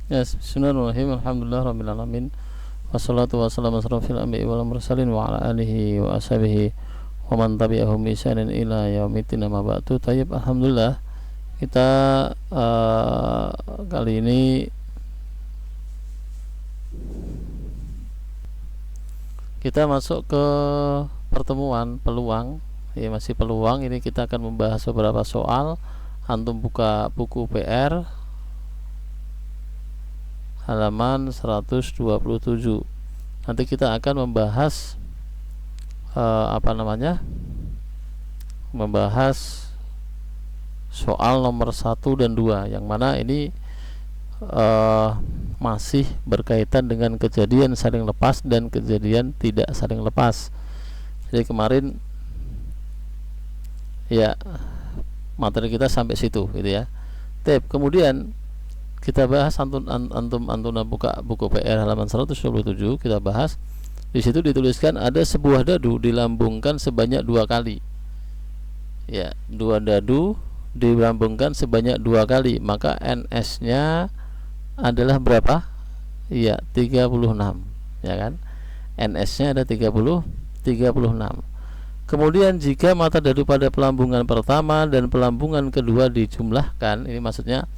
Ya, bismillahirrahmanirrahim. Alhamdulillah rabbil alamin. Wassalatu wassalamu ala asrofil anbiya'i wal mursalin wa ala alihi wa ashabihi wa man tabi'ahum bi ihsanin ila yaumiddin. Amma ba'du. Tayyib, alhamdulillah kita kali ini kita masuk ke pertemuan peluang. Ya, masih peluang. Ini kita akan membahas beberapa soal. Antum buka buku PR halaman 127. Nanti kita akan membahas membahas soal nomor 1 dan 2, yang mana ini masih berkaitan dengan kejadian saling lepas dan kejadian tidak saling lepas. Jadi kemarin ya materi kita sampai situ gitu ya. Kemudian kita bahas, antum buka buku PR halaman 127, kita bahas di situ dituliskan ada sebuah dadu dilambungkan sebanyak 2 kali. Ya, 2 dadu dilambungkan sebanyak 2 kali, maka NS-nya adalah berapa? Ya, 36, ya kan? NS-nya ada 36. Kemudian jika mata dadu pada pelambungan pertama dan pelambungan kedua dijumlahkan, ini maksudnya,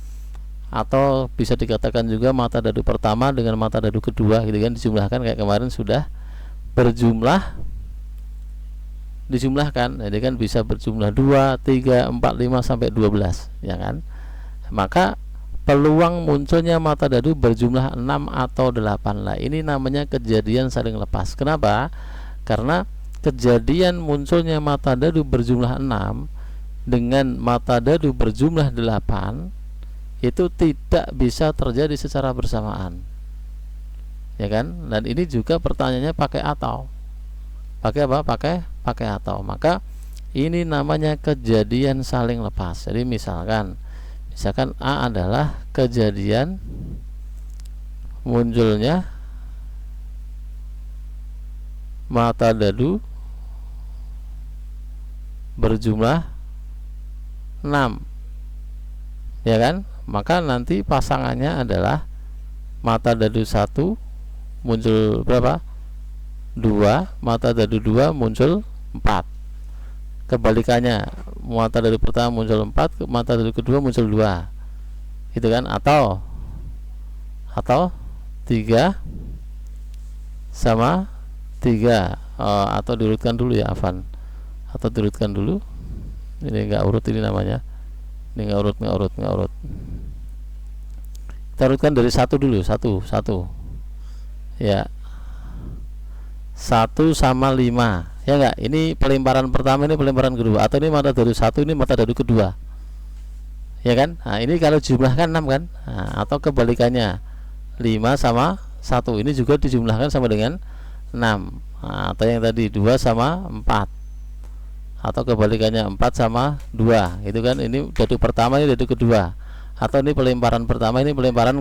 atau bisa dikatakan juga mata dadu pertama dengan mata dadu kedua gitu kan, dijumlahkan kayak kemarin sudah dijumlahkan, jadi kan bisa berjumlah 2, 3, 4, 5 sampai 12, ya kan? Maka peluang munculnya mata dadu berjumlah 6 atau 8 lah. Ini namanya kejadian saling lepas. Kenapa? Karena kejadian munculnya mata dadu berjumlah 6 dengan mata dadu berjumlah 8 itu tidak bisa terjadi secara bersamaan, ya kan? Dan ini juga pertanyaannya pakai atau. Pakai apa? Pakai atau. Maka ini namanya kejadian saling lepas. Jadi misalkan A adalah kejadian munculnya mata dadu berjumlah 6, ya kan? Maka nanti pasangannya adalah mata dadu 1 muncul berapa? 2, mata dadu 2 muncul 4. Kebalikannya, mata dadu pertama muncul 4, mata dadu kedua muncul 2. Gitu kan? Atau 3 sama 3. Atau diurutkan dulu ya, Afan. Atau diurutkan dulu. Ini enggak urut ini namanya. Ini enggak urut. Kita urutkan dari 1 dulu, 1. Ya. 1 sama 5. Ya enggak? Ini pelemparan pertama, ini pelemparan kedua. Atau ini mata dadu 1, ini mata dadu kedua. Ya kan? Nah, ini kalau jumlahkan 6 kan? Nah, atau kebalikannya 5 sama 1. Ini juga dijumlahkan sama dengan 6. Nah, atau yang tadi 2 sama 4. Atau kebalikannya 4 sama 2. Itu kan, ini dadu pertama, ini dadu kedua. Atau ini pelemparan pertama, ini pelemparan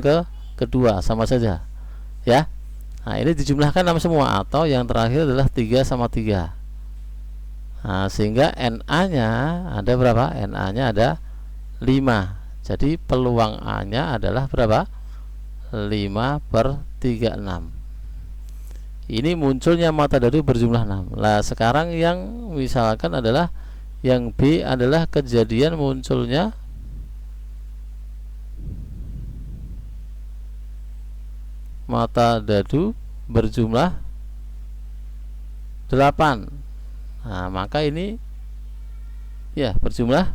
kedua, sama saja. Ya. Nah, ini dijumlahkan 6 semua. Atau yang terakhir adalah 3 sama 3. Nah, sehingga NA-nya ada berapa? NA-nya ada 5. Jadi peluang A-nya adalah berapa? 5/36. Ini munculnya mata dadu berjumlah 6. Nah, sekarang yang misalkan adalah yang B adalah kejadian munculnya mata dadu berjumlah 8. Nah, maka ini ya berjumlah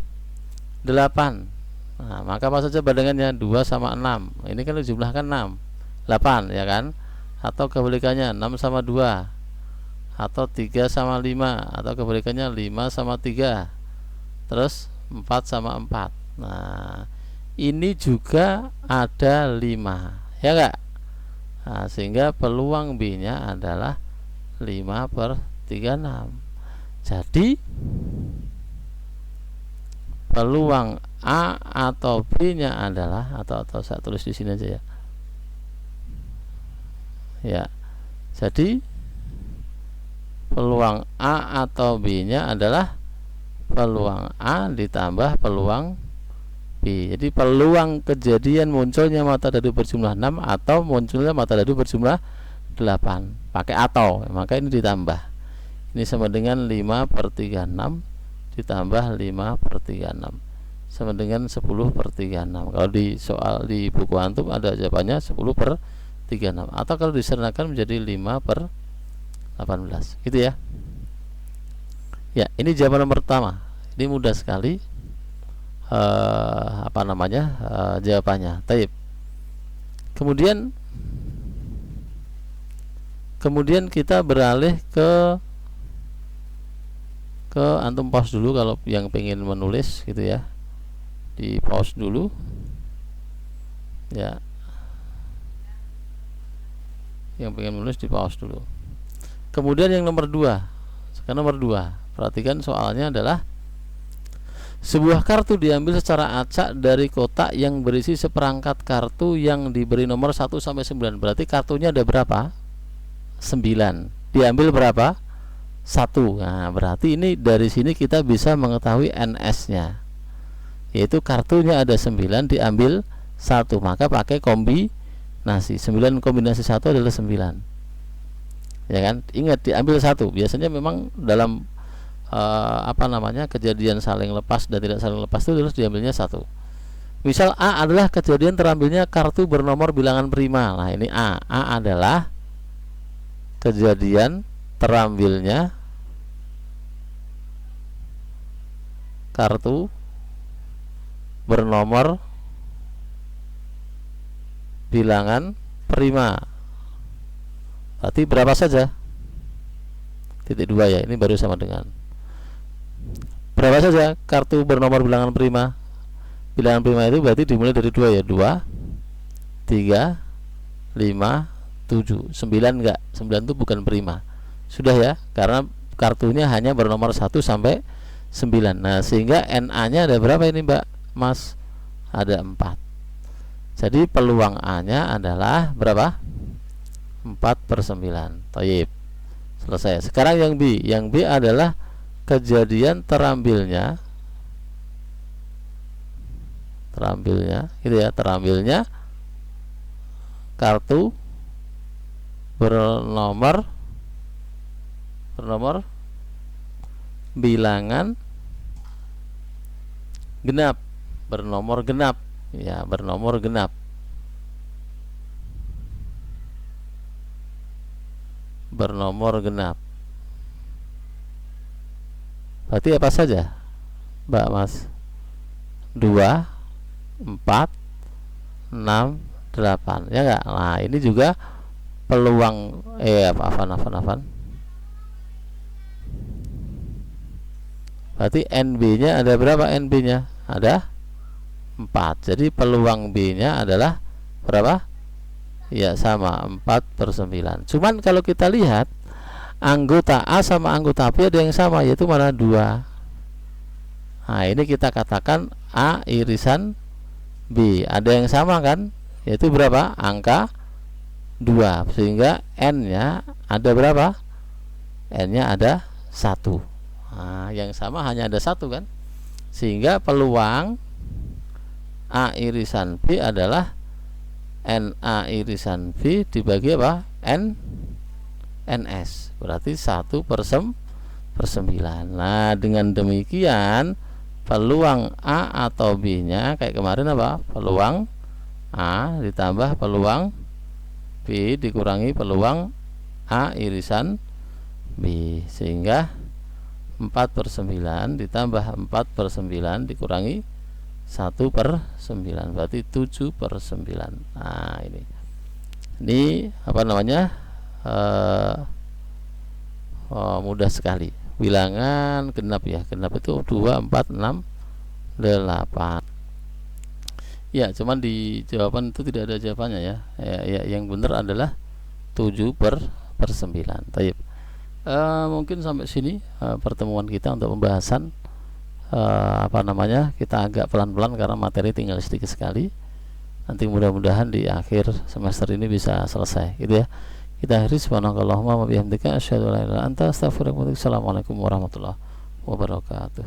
8. Nah, maka apa saja bandingannya? 2 sama 6. Ini kan dijumlahkan 6, 8, ya kan? Atau kebalikannya 6 sama 2. Atau 3 sama 5. Atau kebalikannya 5 sama 3. Terus 4 sama 4. Nah, ini juga ada 5, ya enggak? Nah, sehingga peluang B-nya adalah 5/36. Jadi peluang A atau B-nya adalah atau saya tulis di sini aja ya. Ya. Jadi peluang A atau B-nya adalah peluang A ditambah peluang B. Jadi peluang kejadian munculnya matahari berjumlah 6 atau munculnya matahari berjumlah 8 pakai atau, maka ini ditambah. Ini sama dengan 5/36 ditambah 5/36 sama dengan 10/36. Kalau di soal di buku antum ada jawabannya 10/36, atau kalau disederhanakan menjadi 5/18 gitu ya. Ya, ini jawaban nomor pertama. Ini mudah sekali jawabannya. Taib. Kemudian kita beralih ke antum pause dulu kalau yang pengen menulis gitu ya. Di pause dulu. Ya. Yang pengen menulis di pause dulu. Kemudian yang nomor 2. Sekarang nomor 2. Perhatikan soalnya adalah sebuah kartu diambil secara acak dari kotak yang berisi seperangkat kartu yang diberi nomor 1 sampai 9. Berarti kartunya ada berapa? 9. Diambil berapa? 1. Nah, berarti ini dari sini kita bisa mengetahui NS-nya. Yaitu kartunya ada 9 diambil 1, maka pakai kombinasi. 9 kombinasi 1 adalah 9. Ya kan? Ingat diambil 1. Biasanya memang dalam kejadian saling lepas dan tidak saling lepas itu harus diambilnya 1. Misal A adalah kejadian terambilnya kartu bernomor bilangan prima. Nah, ini A adalah kejadian terambilnya kartu bernomor bilangan prima. Berarti berapa saja? Titik 2 ya, ini baru sama dengan berapa saja kartu bernomor bilangan prima. Bilangan prima itu berarti dimulai dari 2 ya. 2, 3, 5, 7. 9 enggak? 9 itu bukan prima. Sudah ya, karena kartunya hanya bernomor 1 sampai 9. Nah, sehingga NA-nya ada berapa ini, Mbak Mas? Ada 4. Jadi peluang A-nya adalah berapa? 4/9. Thayyib. Selesai. Sekarang yang B. Yang B adalah kejadian terambilnya kartu bernomor bilangan genap, bernomor genap ya, bernomor genap. Berarti apa saja, Mbak Mas? 2, 4, 6, 8 ya enggak? Nah, ini juga peluang berarti NB-nya ada berapa? NB-nya ada 4. Jadi peluang B-nya adalah berapa? Ya, sama 4/9. Cuman kalau kita lihat anggota A sama anggota B ada yang sama, yaitu mana? 2. Nah, ini kita katakan A irisan B. Ada yang sama kan? Yaitu berapa? Angka 2. Sehingga N-nya ada berapa? N-nya ada 1. Nah, yang sama hanya ada 1 kan? Sehingga peluang A irisan B adalah NA irisan B dibagi apa? NS. Berarti 1/9. Nah, dengan demikian peluang A atau B nya kayak kemarin apa? Peluang A ditambah peluang B dikurangi peluang A irisan B, sehingga 4/9 ditambah 4/9 dikurangi 1/9 berarti 7/9. Nah, ini mudah sekali. Bilangan genap ya. Genap itu 2, 4, 6, 8. Ya, cuman di jawaban itu tidak ada jawabannya ya. Yang benar adalah 7/9. Tayyib. Mungkin sampai sini pertemuan kita untuk pembahasan kita agak pelan-pelan karena materi tinggal sedikit sekali. Nanti mudah-mudahan di akhir semester ini bisa selesai gitu ya. Kita akhiri subhanakallahumma wa bihamdika asyhadu an la ilaha illa anta astaghfiruka wa atubu ilaik. Assalamualaikum warahmatullahi wabarakatuh.